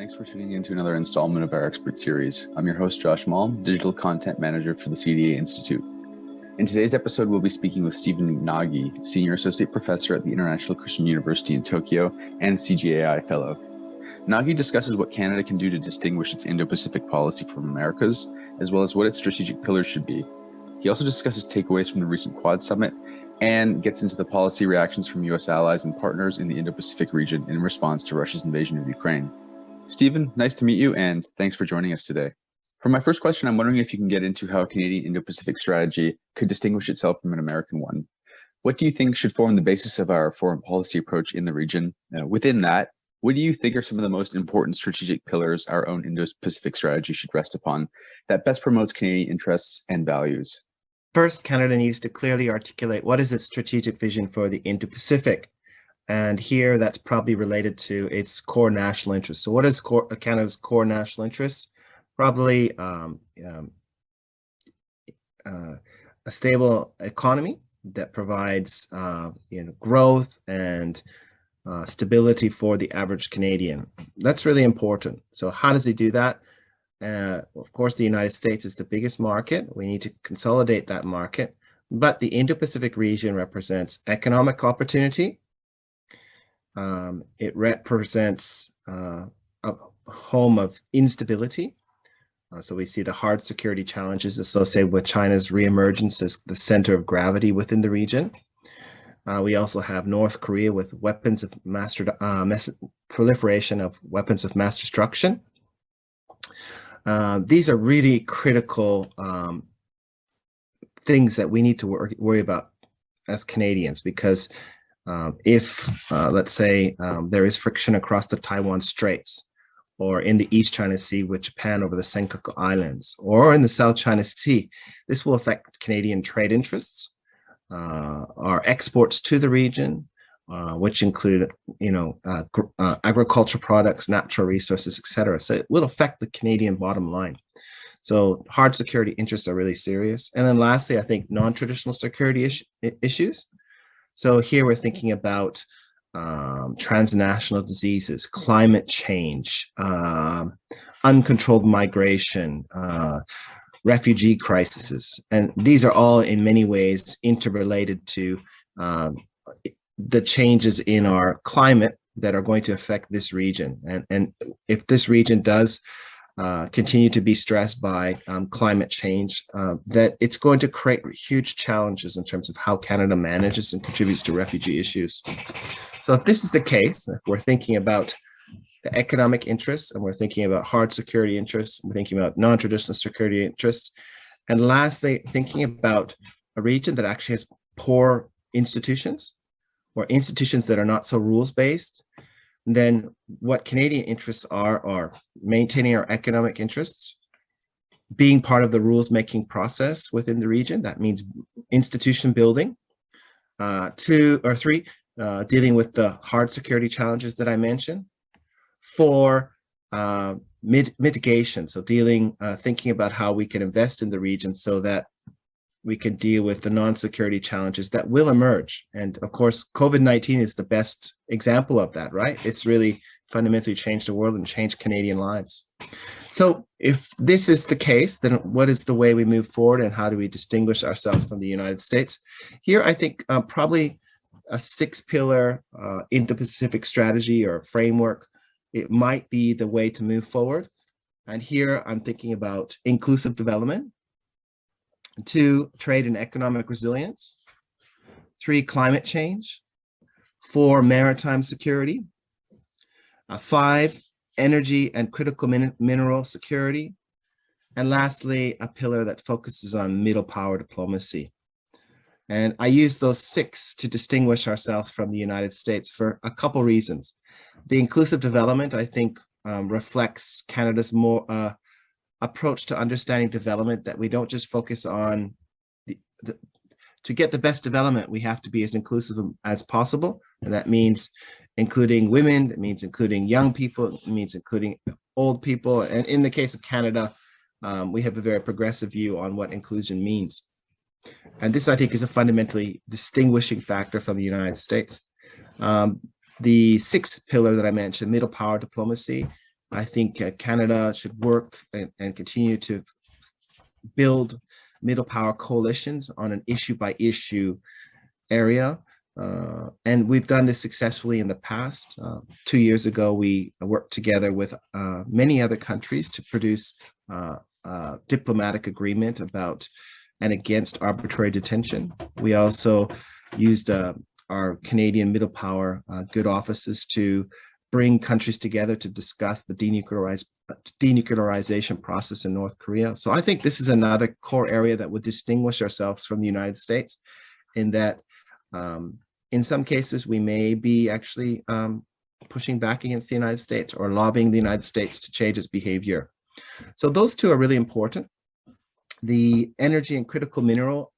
Thanks for tuning in to another installment of our expert series. I'm your host, Josh Malm, Digital Content Manager for the CDA Institute. In today's episode, we'll be speaking with Stephen Nagy, Senior Associate Professor at the International Christian University in Tokyo and CGAI Fellow. Nagy discusses what Canada can do to distinguish its Indo-Pacific policy from America's, as well as what its strategic pillars should be. He also discusses takeaways from the recent Quad Summit and gets into the policy reactions from U.S. allies and partners in the Indo-Pacific region in response to Russia's invasion of Ukraine. Stephen, nice to meet you, and thanks for joining us today. For my first question, I'm wondering if you can get into how a Canadian Indo-Pacific strategy could distinguish itself from an American one. What do you think should form the basis of our foreign policy approach in the region? Within that, what do you think are some of the most important strategic pillars our own Indo-Pacific strategy should rest upon that best promotes Canadian interests and values? First, Canada needs to clearly articulate what is its strategic vision for the Indo-Pacific. And here that's probably related to its core national interests. So what is Canada's core national interests? Probably a stable economy that provides growth and stability for the average Canadian. That's really important. So how does he do that? Of course, the United States is the biggest market. We need to consolidate that market. But the Indo-Pacific region represents economic opportunity. It represents a home of instability. So we see the hard security challenges associated with China's reemergence as the center of gravity within the region. We also have North Korea with weapons of proliferation of weapons of mass destruction. These are really critical things that we need to worry about as Canadians, because if, let's say, there is friction across the Taiwan Straits, or in the East China Sea with Japan over the Senkaku Islands, or in the South China Sea, this will affect Canadian trade interests, our exports to the region, which include, agricultural products, natural resources, etc. So it will affect the Canadian bottom line. So hard security interests are really serious. And then lastly, I think non-traditional security issues. So here we're thinking about transnational diseases, climate change, uncontrolled migration, refugee crises. And these are all in many ways interrelated to the changes in our climate that are going to affect this region. And if this region does continue to be stressed by climate change, that it's going to create huge challenges in terms of how Canada manages and contributes to refugee issues. So if this is the case, if we're thinking about the economic interests, and we're thinking about hard security interests, we're thinking about non-traditional security interests, and lastly, thinking about a region that actually has poor institutions, or institutions that are not so rules-based, then what Canadian interests are maintaining our economic interests, being part of the rules-making process within the region. That means institution building. 2 or 3, dealing with the hard security challenges that I mentioned. 4, mitigation. So thinking about how we can invest in the region so that we can deal with the non-security challenges that will emerge. And of course, COVID-19 is the best example of that, right? It's really fundamentally changed the world and changed Canadian lives. So if this is the case, then what is the way we move forward, and how do we distinguish ourselves from the United States? Here, I think probably a 6-pillar Indo-Pacific strategy or framework, it might be the way to move forward. And here I'm thinking about inclusive development. 2, trade and economic resilience. 3, climate change. 4, maritime security. 5, energy and critical mineral security. And lastly, a pillar that focuses on Middlepower diplomacy. And I use those 6 to distinguish ourselves from the United States for a couple reasons. The inclusive development, I think, reflects Canada's more approach to understanding development, that we don't just focus on to get the best development, we have to be as inclusive as possible. And that means including women, it means including young people, it means including old people. And in the case of Canada, we have a very progressive view on what inclusion means. And this, I think, is a fundamentally distinguishing factor from the United States. The 6th pillar that I mentioned, Middlepower diplomacy, I think Canada should work and continue to build Middlepower coalitions on an issue by issue area. And we've done this successfully in the past. 2 years ago, we worked together with many other countries to produce a diplomatic agreement about and against arbitrary detention. We also used our Canadian Middlepower good offices to bring countries together to discuss the denuclearization process in North Korea. So I think this is another core area that would distinguish ourselves from the United States, in that in some cases we may be actually pushing back against the United States or lobbying the United States to change its behavior. So those two are really important. The energy and critical mineral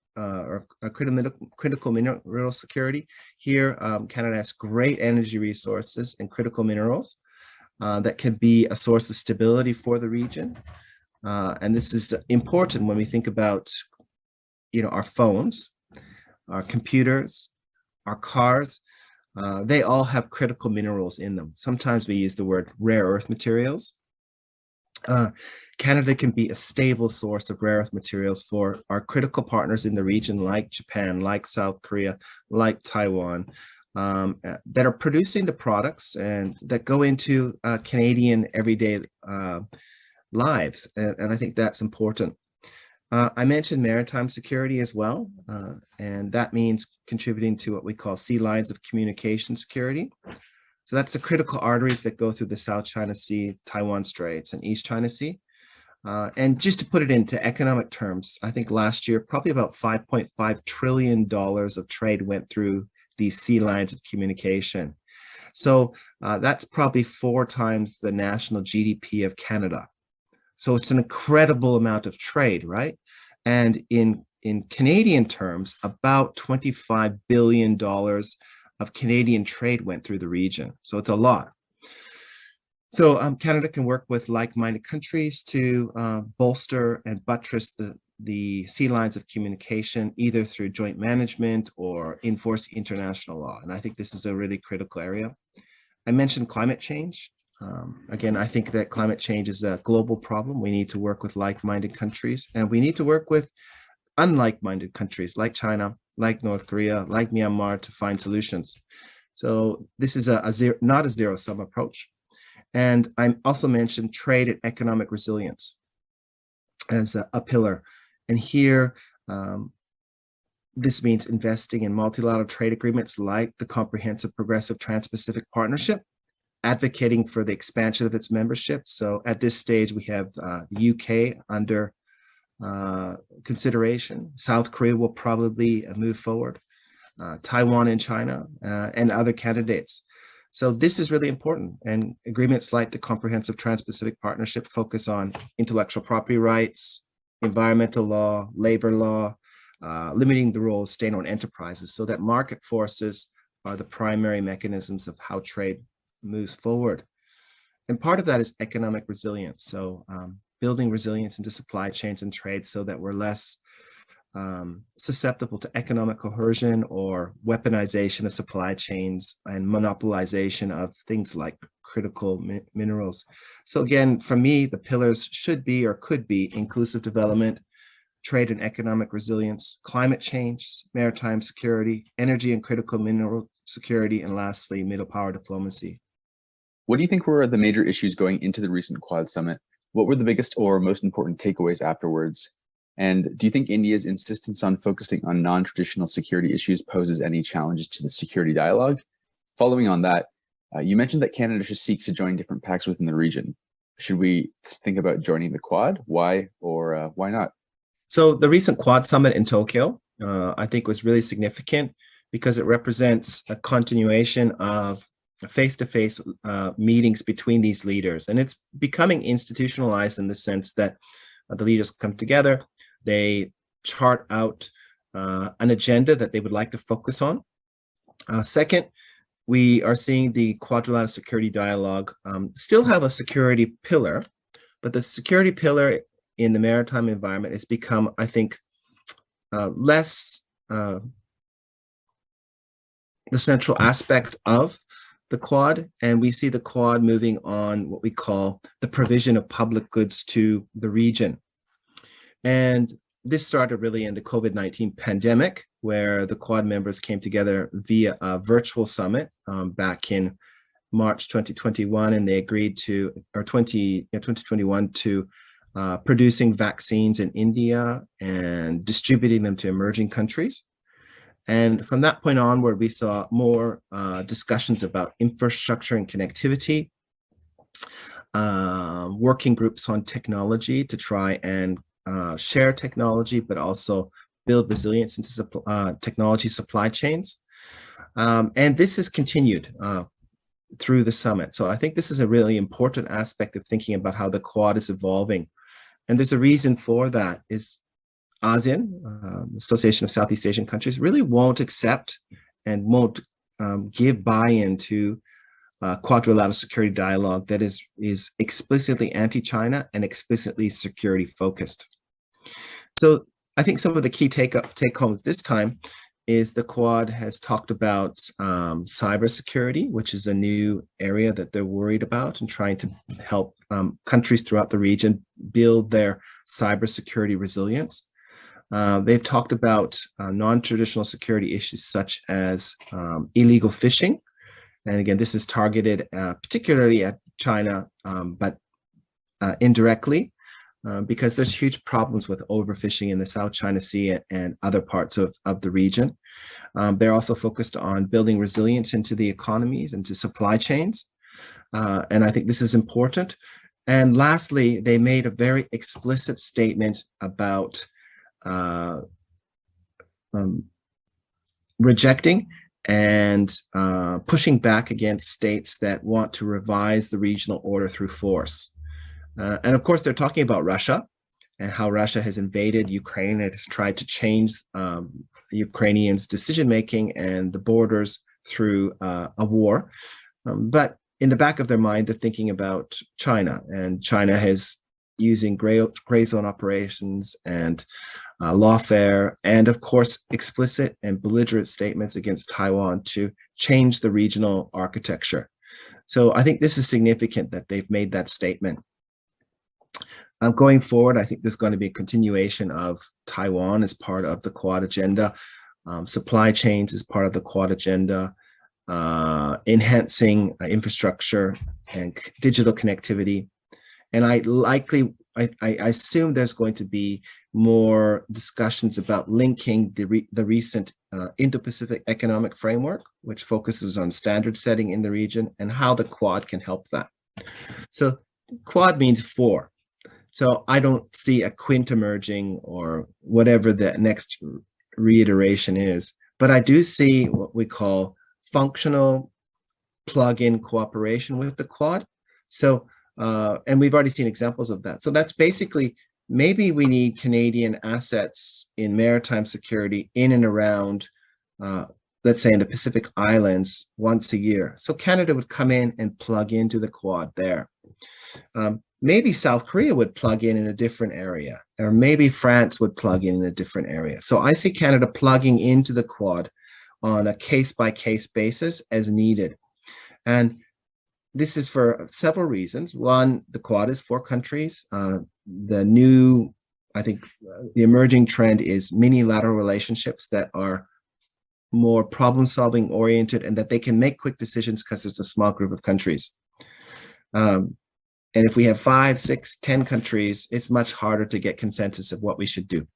critical mineral security. Here, Canada has great energy resources and critical minerals that can be a source of stability for the region. And this is important when we think about, our phones, our computers, our cars. They all have critical minerals in them. Sometimes we use the word rare earth materials. Canada can be a stable source of rare earth materials for our critical partners in the region, like Japan, like South Korea, like Taiwan, that are producing the products and that go into Canadian everyday lives. And I think that's important. I mentioned maritime security as well, and that means contributing to what we call sea lines of communication security. So that's the critical arteries that go through the South China Sea, Taiwan Straits, and East China Sea. And just to put it into economic terms, I think last year, probably about $5.5 trillion of trade went through these sea lines of communication. So that's probably 4 times the national GDP of Canada. So it's an incredible amount of trade, right? And in Canadian terms, about $25 billion of Canadian trade went through the region. So it's a lot. So Canada can work with like-minded countries to bolster and buttress the sea lines of communication, either through joint management or enforce international law. And I think this is a really critical area. I mentioned climate change. Again, I think that climate change is a global problem. We need to work with like-minded countries, and we need to work with unlike-minded countries like China, like North Korea, like Myanmar, to find solutions. So this is not a zero-sum approach. And I also mentioned trade and economic resilience as a pillar. And here, this means investing in multilateral trade agreements like the Comprehensive Progressive Trans-Pacific Partnership, advocating for the expansion of its membership. So at this stage, we have the UK under consideration. South Korea will probably move forward, Taiwan and China, and other candidates. So this is really important. And agreements like the Comprehensive Trans-Pacific Partnership focus on intellectual property rights, environmental law, labor law, limiting the role of state-owned enterprises so that market forces are the primary mechanisms of how trade moves forward. And part of that is economic resilience. So building resilience into supply chains and trade so that we're less susceptible to economic coercion or weaponization of supply chains and monopolization of things like critical minerals. So again, for me, the pillars should be or could be inclusive development, trade and economic resilience, climate change, maritime security, energy and critical mineral security, and lastly, Middlepower diplomacy. What do you think were the major issues going into the recent Quad Summit? What were the biggest or most important takeaways afterwards? And do you think India's insistence on focusing on non-traditional security issues poses any challenges to the security dialogue? Following on that, you mentioned that Canada should seek to join different pacts within the region. Should we think about joining the Quad? Why or why not? So the recent Quad Summit in Tokyo, I think was really significant because it represents a continuation of face-to-face meetings between these leaders. And it's becoming institutionalized in the sense that the leaders come together, they chart out an agenda that they would like to focus on. Second, we are seeing the Quadrilateral Security Dialogue still have a security pillar, but the security pillar in the maritime environment has become, I think, less the central aspect of the Quad, and we see the Quad moving on what we call the provision of public goods to the region. And this started really in the COVID-19 pandemic, where the Quad members came together via a virtual summit back in March 2021, and they agreed to, or 2021, to producing vaccines in India and distributing them to emerging countries. And from that point onward, we saw more discussions about infrastructure and connectivity, working groups on technology to try and share technology, but also build resilience into technology supply chains. And this has continued through the summit. So I think this is a really important aspect of thinking about how the Quad is evolving. And there's a reason for that is ASEAN, Association of Southeast Asian Countries, really won't accept and won't give buy-in to quadrilateral security dialogue that is explicitly anti-China and explicitly security focused. So I think some of the key take-homes this time is the Quad has talked about cybersecurity, which is a new area that they're worried about and trying to help countries throughout the region build their cybersecurity resilience. They've talked about non-traditional security issues such as illegal fishing. And again, this is targeted particularly at China, but indirectly, because there's huge problems with overfishing in the South China Sea and other parts of the region. They're also focused on building resilience into the economies and to supply chains. And I think this is important. And lastly, they made a very explicit statement about rejecting and pushing back against states that want to revise the regional order through force. And of course, they're talking about Russia and how Russia has invaded Ukraine and has tried to change Ukrainians' decision-making and the borders through a war. But in the back of their mind, they're thinking about China, and China has using gray zone operations and lawfare, and of course, explicit and belligerent statements against Taiwan to change the regional architecture. So I think this is significant that they've made that statement. Going forward, I think there's going to be a continuation of Taiwan as part of the Quad agenda, supply chains as part of the Quad agenda, enhancing infrastructure and digital connectivity. And I assume there's going to be more discussions about linking the recent Indo-Pacific economic framework, which focuses on standard setting in the region, and how the Quad can help that. So Quad means four. So I don't see a quint emerging or whatever the next reiteration is, but I do see what we call functional plug-in cooperation with the Quad. So, and we've already seen examples of that. So that's basically, maybe we need Canadian assets in maritime security in and around, let's say in the Pacific Islands once a year. So Canada would come in and plug into the Quad there. Maybe South Korea would plug in a different area, or maybe France would plug in a different area. So I see Canada plugging into the Quad on a case-by-case basis as needed. And this is for several reasons. One, the Quad is 4 countries. The new, I think, the emerging trend is mini-lateral relationships that are more problem-solving oriented and that they can make quick decisions because it's a small group of countries. And if we have 5, 6, 10 countries, it's much harder to get consensus of what we should do.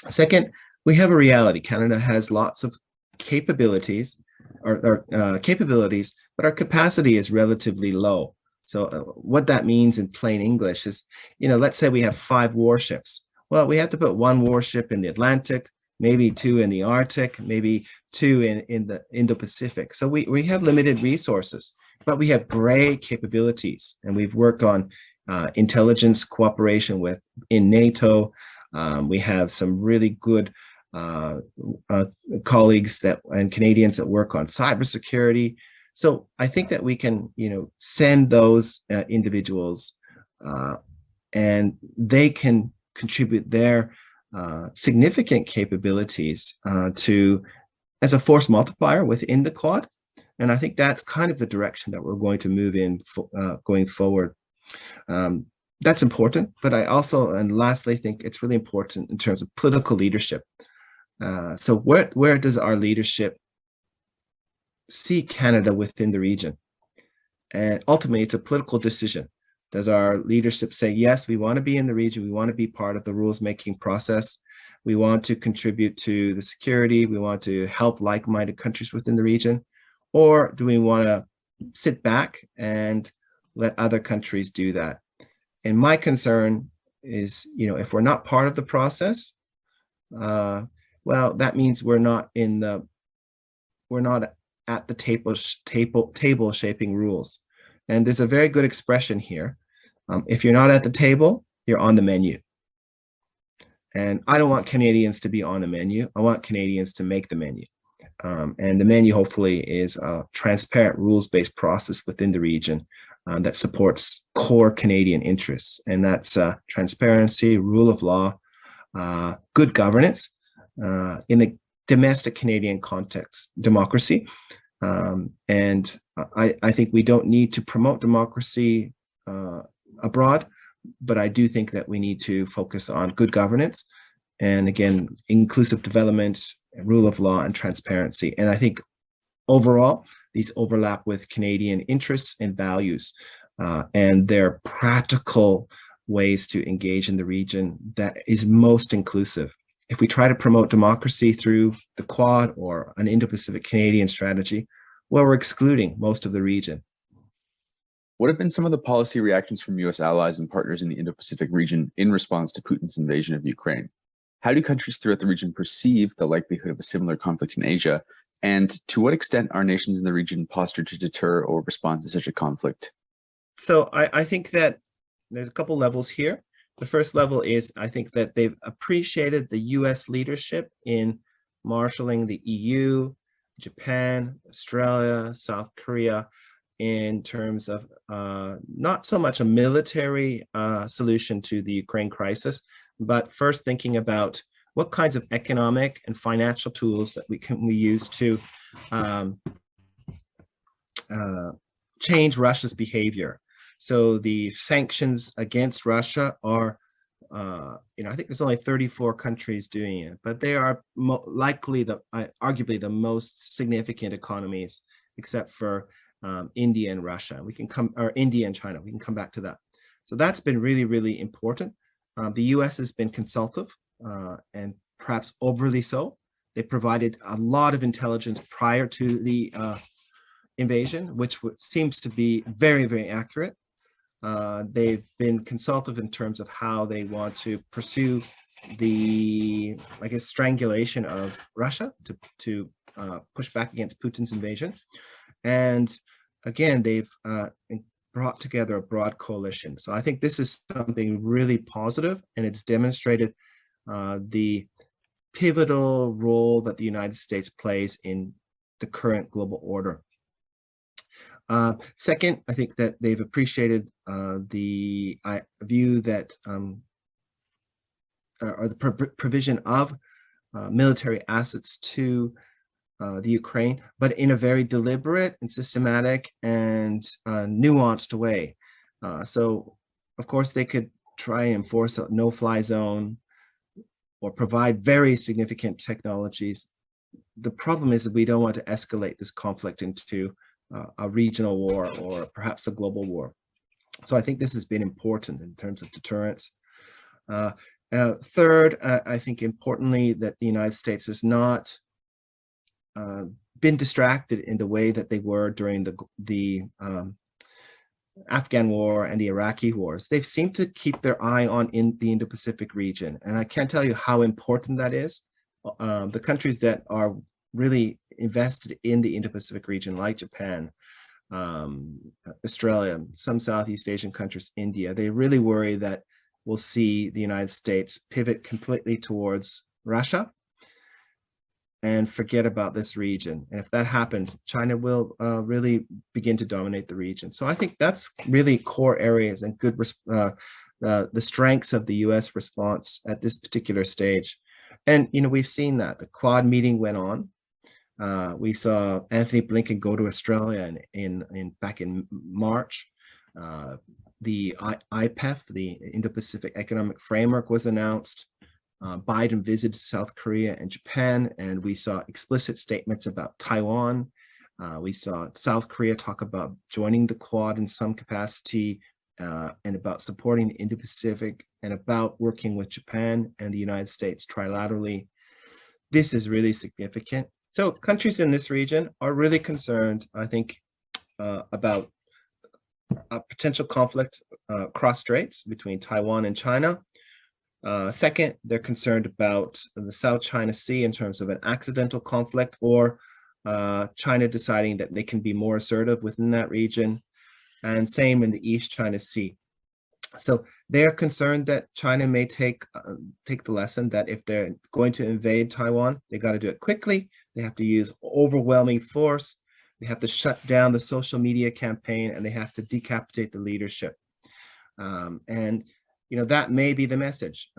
Second, we have a reality. Canada has lots of capabilities, but our capacity is relatively low. So what that means in plain English is, let's say we have 5 warships. Well, we have to put 1 warship in the Atlantic, maybe 2 in the Arctic, maybe 2 in the Indo-Pacific. So we have limited resources, but we have great capabilities. And we've worked on intelligence cooperation in NATO. We have some really good colleagues and Canadians that work on cybersecurity. So I think that we can, send those individuals and they can contribute their significant capabilities as a force multiplier within the Quad. And I think that's kind of the direction that we're going to move in going forward. That's important, but I also, and lastly, think it's really important in terms of political leadership. So where does our leadership see Canada within the region? And ultimately, it's a political decision. Does our leadership say, yes, we want to be in the region, we want to be part of the rules-making process, we want to contribute to the security, we want to help like-minded countries within the region, or do we want to sit back and let other countries do that? And my concern is, if we're not part of the process, well, that means we're not at the table shaping rules. And there's a very good expression here. If you're not at the table, you're on the menu. And I don't want Canadians to be on the menu. I want Canadians to make the menu. And the menu, hopefully, is a transparent rules-based process within the region that supports core Canadian interests. And that's transparency, rule of law, good governance in the domestic Canadian context, democracy. And I think we don't need to promote democracy abroad, but I do think that we need to focus on good governance and, again, inclusive development, rule of law, and transparency. And I think overall, these overlap with Canadian interests and values, and they're practical ways to engage in the region that is most inclusive. If we try to promote democracy through the Quad or an Indo-Pacific Canadian strategy, well, we're excluding most of the region. What have been some of the policy reactions from U.S. allies and partners in the Indo-Pacific region in response to Putin's invasion of Ukraine? How do countries throughout the region perceive the likelihood of a similar conflict in Asia? And to what extent are nations in the region postured to deter or respond to such a conflict? So I think that there's a couple levels here. The first level is, I think that they've appreciated the US leadership in marshaling the EU, Japan, Australia, South Korea, in terms of not so much a military solution to the Ukraine crisis, but first thinking about what kinds of economic and financial tools that we use to change Russia's behavior. So the sanctions against Russia are, I think there's only 34 countries doing it, but they are likely arguably the most significant economies, except for India and Russia. Or India and China. We can come back to that. So that's been really, really important. The U.S. has been consultative and perhaps overly so. They provided a lot of intelligence prior to the invasion, which seems to be very, very accurate. They've been consultative in terms of how they want to pursue the, strangulation of Russia to push back against Putin's invasion. And again, they've brought together a broad coalition. So I think this is something really positive, and it's demonstrated the pivotal role that the United States plays in the current global order. Second, I think that they've appreciated the view that, or the provision of military assets to the Ukraine, but in a very deliberate and systematic and nuanced way. So, of course, they could try and enforce a no-fly zone or provide very significant technologies. The problem is that we don't want to escalate this conflict into a regional war or perhaps a global war. So I think this has been important in terms of deterrence. Third, I think importantly that the United States has not been distracted in the way that they were during the Afghan war and the Iraqi wars. They've seemed to keep their eye on the Indo-Pacific region. And I can't tell you how important that is. The countries that are really invested in the Indo-Pacific region, like Japan, Australia, some Southeast Asian countries, India, they really worry that we'll see the United States pivot completely towards Russia and forget about this region. And if that happens, China will really begin to dominate the region. So I think that's really core areas and good the strengths of the US response at this particular stage. And, we've seen that the Quad meeting went on. We saw Anthony Blinken go to Australia back in March. The IPEF, the Indo-Pacific Economic Framework, was announced. Biden visited South Korea and Japan, and we saw explicit statements about Taiwan. We saw South Korea talk about joining the Quad in some capacity, and about supporting the Indo-Pacific, and about working with Japan and the United States trilaterally. This is really significant. So countries in this region are really concerned, I think, about a potential conflict across straits between Taiwan and China. Second, they're concerned about the South China Sea in terms of an accidental conflict, or China deciding that they can be more assertive within that region, and same in the East China Sea. So they're concerned that China may take the lesson that if they're going to invade Taiwan, they got to do it quickly. They have to use overwhelming force. They have to shut down the social media campaign, and they have to decapitate the leadership. And that may be the message,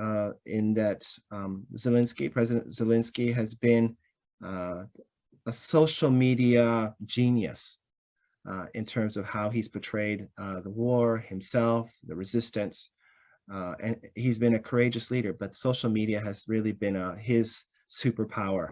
in that President Zelensky has been a social media genius in terms of how he's portrayed the war, himself, the resistance. And he's been a courageous leader, but social media has really been his superpower.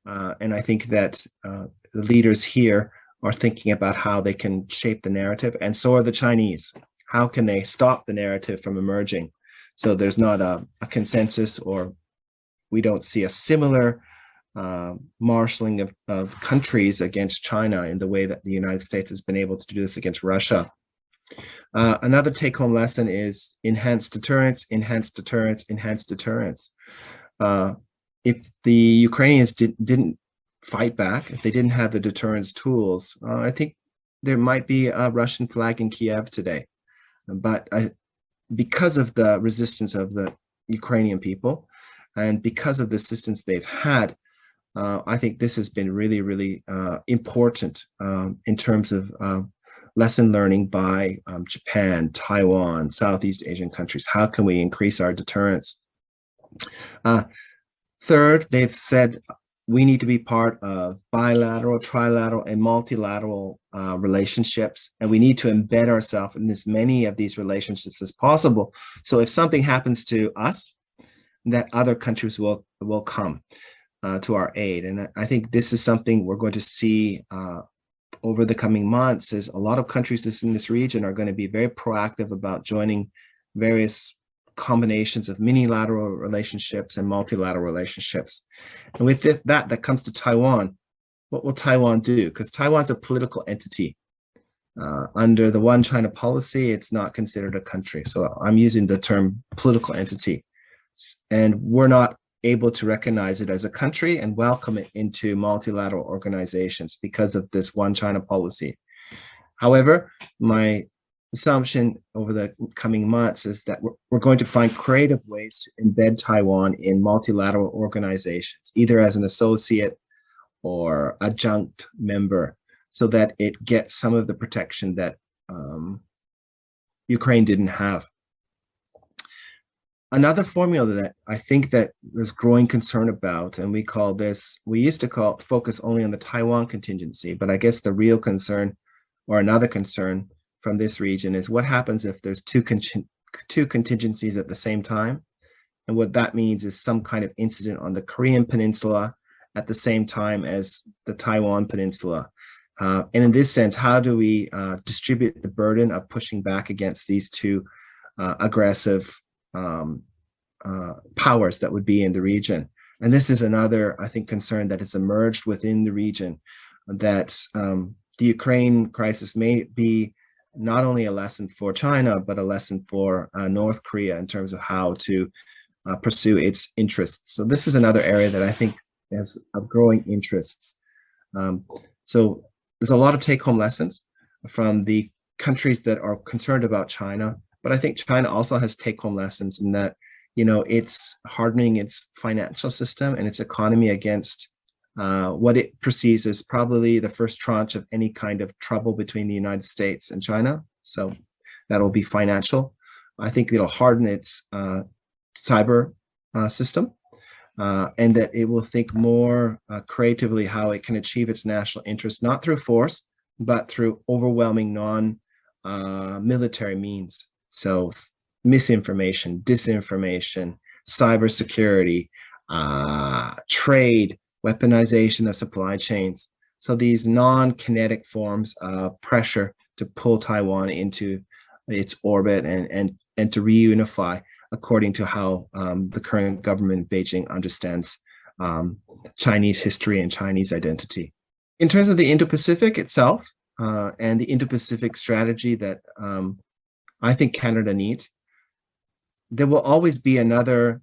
And I think that the leaders here are thinking about how they can shape the narrative, and so are the Chinese. How can they stop the narrative from emerging so there's not a consensus, or we don't see a similar marshaling of countries against China in the way that the United States has been able to do this against Russia. Another take-home lesson is enhanced deterrence, enhanced deterrence, enhanced deterrence. If the Ukrainians didn't fight back, if they didn't have the deterrence tools, I think there might be a Russian flag in Kiev today. But because of the resistance of the Ukrainian people, and because of the assistance they've had, I think this has been really, really important in terms of lesson learning by Japan, Taiwan, Southeast Asian countries. How can we increase our deterrence? Third, they've said we need to be part of bilateral, trilateral, and multilateral relationships, and we need to embed ourselves in as many of these relationships as possible. So if something happens to us, that other countries will come to our aid. And I think this is something we're going to see over the coming months, is a lot of countries in this region are going to be very proactive about joining various combinations of minilateral relationships and multilateral relationships. And with that comes to Taiwan. What will Taiwan do? Because Taiwan's a political entity. Under the One China policy, it's not considered a country. So I'm using the term political entity. And we're not able to recognize it as a country and welcome it into multilateral organizations because of this One China policy. However, my assumption over the coming months is that we're going to find creative ways to embed Taiwan in multilateral organizations, either as an associate or adjunct member, so that it gets some of the protection that Ukraine didn't have. Another formula that I think that there's growing concern about, and we used to focus only on the Taiwan contingency, but I guess the real concern, or another concern from this region, is what happens if there's two contingencies at the same time. And what that means is some kind of incident on the Korean Peninsula at the same time as the Taiwan Peninsula. And in this sense, how do we distribute the burden of pushing back against these two aggressive powers that would be in the region? And this is another, I think, concern that has emerged within the region, that the Ukraine crisis may be not only a lesson for China, but a lesson for North Korea in terms of how to pursue its interests. So this is another area that I think has of growing interests. So there's a lot of take-home lessons from the countries that are concerned about China, but I think China also has take-home lessons in that, it's hardening its financial system and its economy against what it perceives as probably the first tranche of any kind of trouble between the United States and China. So that'll be financial. I think it'll harden its cyber system. and that it will think more creatively how it can achieve its national interests, not through force, but through overwhelming non-military means. So misinformation, disinformation, cybersecurity, trade, weaponization of supply chains. So these non-kinetic forms of pressure to pull Taiwan into its orbit and to reunify according to how the current government in Beijing understands Chinese history and Chinese identity. In terms of the Indo-Pacific itself and the Indo-Pacific strategy that I think Canada needs, there will always be another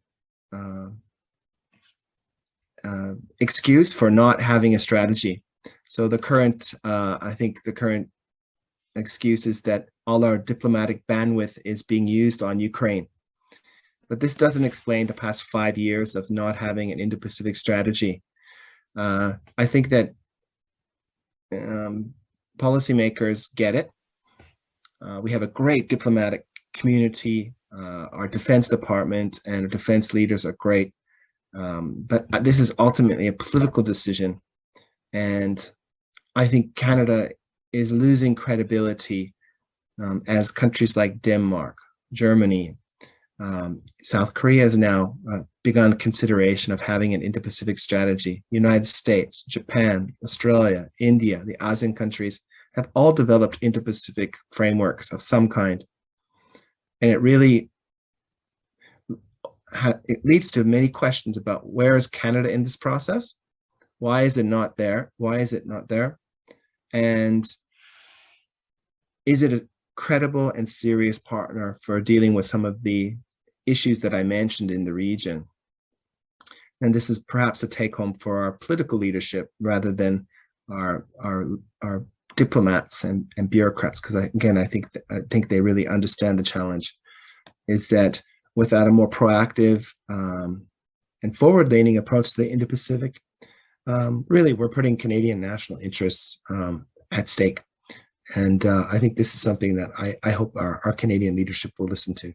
excuse for not having a strategy. So the current, I think the current excuse is that all our diplomatic bandwidth is being used on Ukraine. But this doesn't explain the past 5 years of not having an Indo-Pacific strategy. I think that policymakers get it. We have a great diplomatic community. Our Defense Department and our defense leaders are great. But this is ultimately a political decision. And I think Canada is losing credibility as countries like Denmark, Germany, South Korea has now begun consideration of having an Indo-Pacific strategy. United States, Japan, Australia, India, the ASEAN countries have all developed Indo-Pacific frameworks of some kind. And it really it leads to many questions about where is Canada in this process? Why is it not there? Why is it not there? And is it a credible and serious partner for dealing with some of the issues that I mentioned in the region? And this is perhaps a take home for our political leadership rather than our diplomats and bureaucrats, because I think they really understand the challenge, is that without a more proactive and forward-leaning approach to the Indo-Pacific, really we're putting Canadian national interests at stake. And I think this is something that I hope our Canadian leadership will listen to.